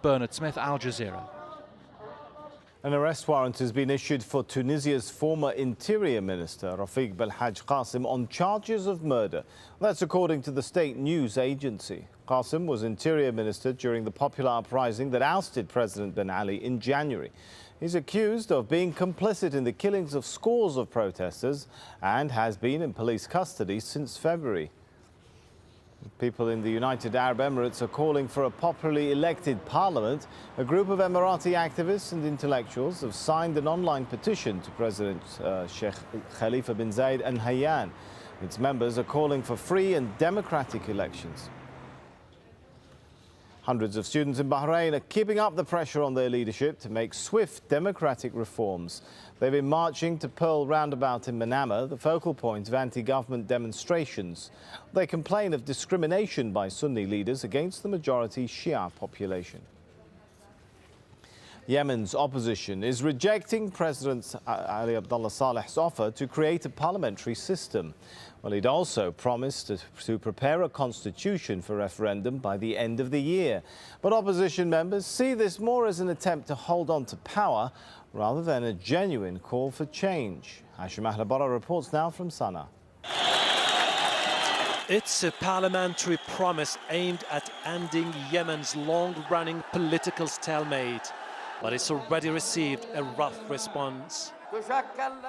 Bernard Smith, Al Jazeera. An arrest warrant has been issued for Tunisia's former Interior Minister, Rafiq Belhaj Qasim, on charges of murder. That's according to the state news agency. Qasim was Interior Minister during the popular uprising that ousted President Ben Ali in January. He's accused of being complicit in the killings of scores of protesters and has been in police custody since February. People in the United Arab Emirates are calling for a popularly elected parliament. A group of Emirati activists and intellectuals have signed an online petition to President Sheikh Khalifa bin Zayed Al Nahyan. Its members are calling for free and democratic elections. Hundreds of students in Bahrain are keeping up the pressure on their leadership to make swift democratic reforms. They've been marching to Pearl Roundabout in Manama, the focal point of anti-government demonstrations. They complain of discrimination by Sunni leaders against the majority Shia population. Yemen's opposition is rejecting President Ali Abdullah Saleh's offer to create a parliamentary system. Well, he'd also promised to prepare a constitution for referendum by the end of the year. But opposition members see this more as an attempt to hold on to power rather than a genuine call for change. Hashim Ahlabara reports now from Sana'a. It's a parliamentary promise aimed at ending Yemen's long-running political stalemate, but it's already received a rough response.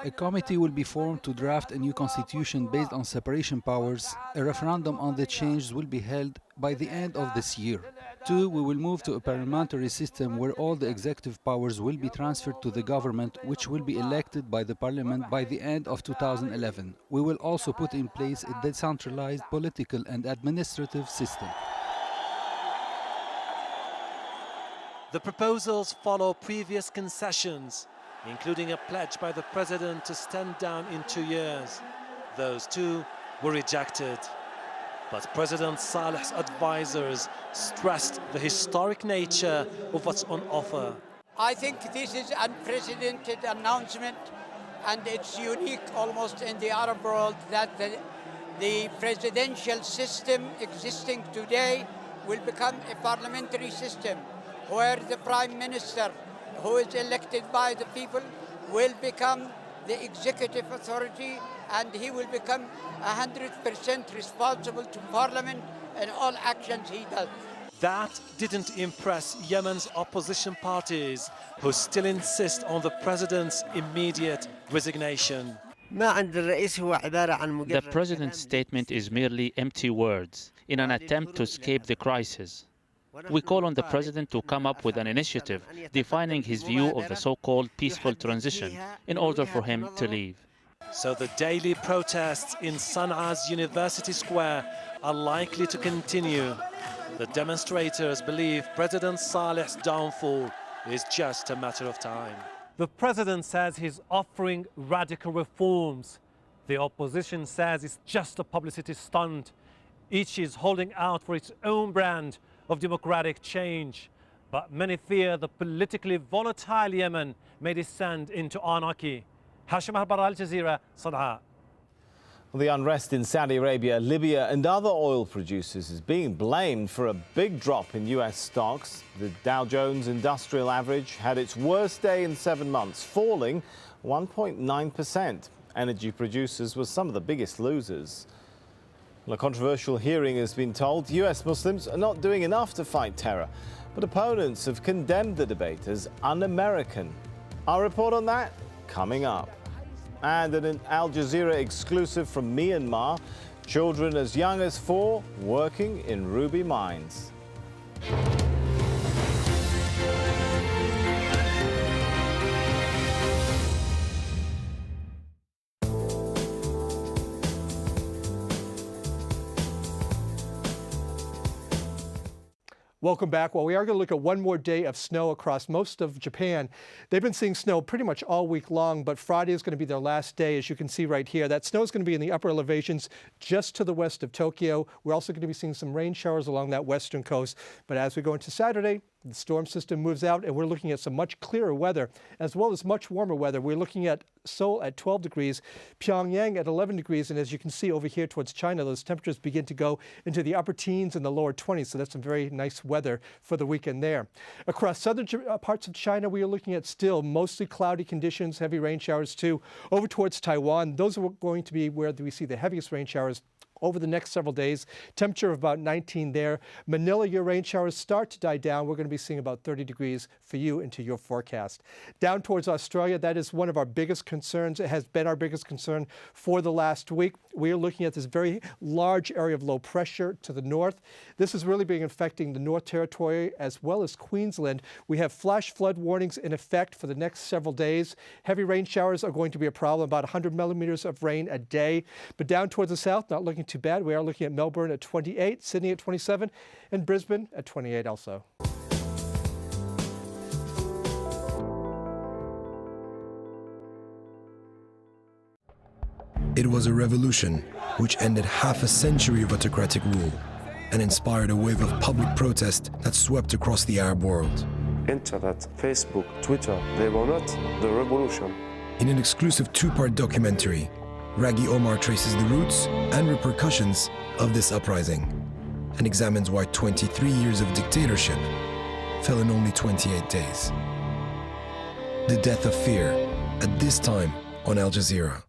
A committee will be formed to draft a new constitution based on separation powers. A referendum on the changes will be held by the end of this year. 2, we will move to a parliamentary system where all the executive powers will be transferred to the government, which will be elected by the parliament by the end of 2011. We will also put in place a decentralized political and administrative system. The proposals follow previous concessions, including a pledge by the president to stand down in 2 years. Those too were rejected. But President Saleh's advisors stressed the historic nature of what's on offer. I think this is an unprecedented announcement, and it's unique almost in the Arab world that the presidential system existing today will become a parliamentary system where the prime minister, who is elected by the people, will become the executive authority, and he will become 100% responsible to parliament and all actions he does. That didn't impress Yemen's opposition parties, who still insist on the president's immediate resignation. The president's statement is merely empty words in an attempt to escape the crisis. We call on the president to come up with an initiative defining his view of the so-called peaceful transition in order for him to leave. So the daily protests in Sana'a's University Square are likely to continue. The demonstrators believe President Saleh's downfall is just a matter of time. The president says he's offering radical reforms. The opposition says it's just a publicity stunt. Each is holding out for its own brand of democratic change. But many fear the politically volatile Yemen may descend into anarchy. Hashim Ahlabara, Al Jazeera, Sana'a. The unrest in Saudi Arabia, Libya and other oil producers is being blamed for a big drop in US stocks. The Dow Jones Industrial Average had its worst day in 7 months, falling 1.9%. Energy producers were some of the biggest losers. A controversial hearing has been told US Muslims are not doing enough to fight terror, but opponents have condemned the debate as un-American. Our report on that coming up. And an Al Jazeera exclusive from Myanmar, children as young as 4 working in ruby mines. Welcome back. Well, we are going to look at one more day of snow across most of Japan. They've been seeing snow pretty much all week long, but Friday is going to be their last day, as you can see right here. That snow is going to be in the upper elevations just to the west of Tokyo. We're also going to be seeing some rain showers along that western coast. But as we go into Saturday, The storm system moves out, and we're looking at some much clearer weather, as well as much warmer weather. We're looking at Seoul at 12 degrees, Pyongyang at 11 degrees, and as you can see over here towards China, those temperatures begin to go into the upper teens and the lower 20s, so that's some very nice weather for the weekend there. Across southern parts of China, we are looking at still mostly cloudy conditions, heavy rain showers too. Over towards Taiwan, those are going to be where we see the heaviest rain showers over the next several days. Temperature of about 19 there. Manila, your rain showers start to die down. We're going to be seeing about 30 degrees for you into your forecast. Down towards Australia, that is one of our biggest concerns. It has been our biggest concern for the last week. We are looking at this very large area of low pressure to the north. This is really being affecting the North Territory as well as Queensland. We have flash flood warnings in effect for the next several days. Heavy rain showers are going to be a problem, about 100 millimeters of rain a day. But down towards the south, not looking too bad. We are looking at Melbourne at 28, Sydney at 27, and Brisbane at 28 also. It was a revolution which ended half a century of autocratic rule and inspired a wave of public protest that swept across the Arab world. Internet, Facebook, Twitter, they were not the revolution. In an exclusive two-part documentary, Raghi Omar traces the roots and repercussions of this uprising and examines why 23 years of dictatorship fell in only 28 days. The Death of Fear, at this time on Al Jazeera.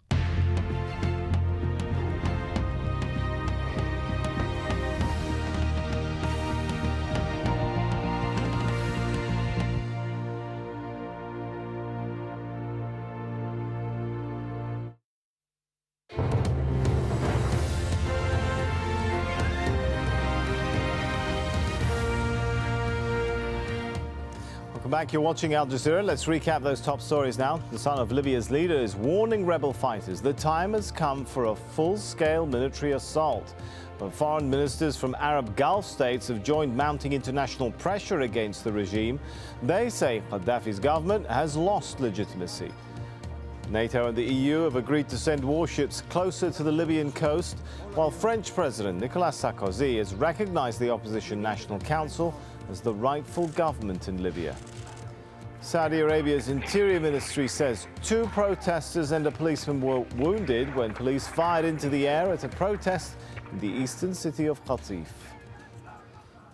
Welcome back. You're watching Al Jazeera. Let's recap those top stories now. The son of Libya's leader is warning rebel fighters the time has come for a full-scale military assault. But foreign ministers from Arab Gulf states have joined mounting international pressure against the regime. They say Gaddafi's government has lost legitimacy. NATO and the EU have agreed to send warships closer to the Libyan coast, while French President Nicolas Sarkozy has recognized the opposition National Council as the rightful government in Libya. Saudi Arabia's Interior Ministry says 2 protesters and a policeman were wounded when police fired into the air at a protest in the eastern city of Qatif.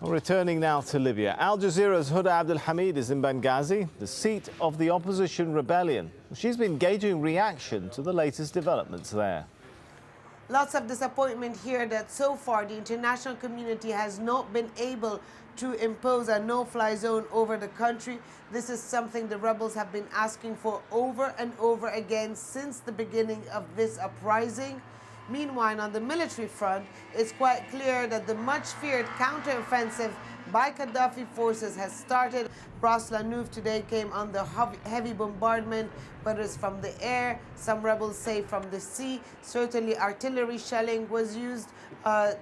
Returning now to Libya, Al Jazeera's Huda Abdul Hamid is in Benghazi, the seat of the opposition rebellion. She's been gauging reaction to the latest developments there. Lots of disappointment here that so far the international community has not been able to impose a no-fly zone over the country. This is something the rebels have been asking for over and over again since the beginning of this uprising. Meanwhile, on the military front, it's quite clear that the much-feared counteroffensive by Gaddafi forces has started. Ras Lanuf today came under heavy bombardment, whether it's from the air, some rebels say from the sea. Certainly artillery shelling was used.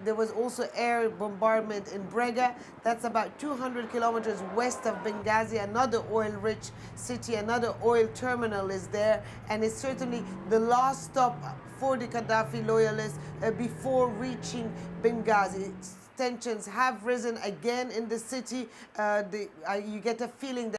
There was also air bombardment in Brega. That's about 200 kilometers west of Benghazi, another oil-rich city, another oil terminal is there. And it's certainly the last stop for the Gaddafi loyalists before reaching Benghazi. Tensions have risen again in the city. You get a feeling that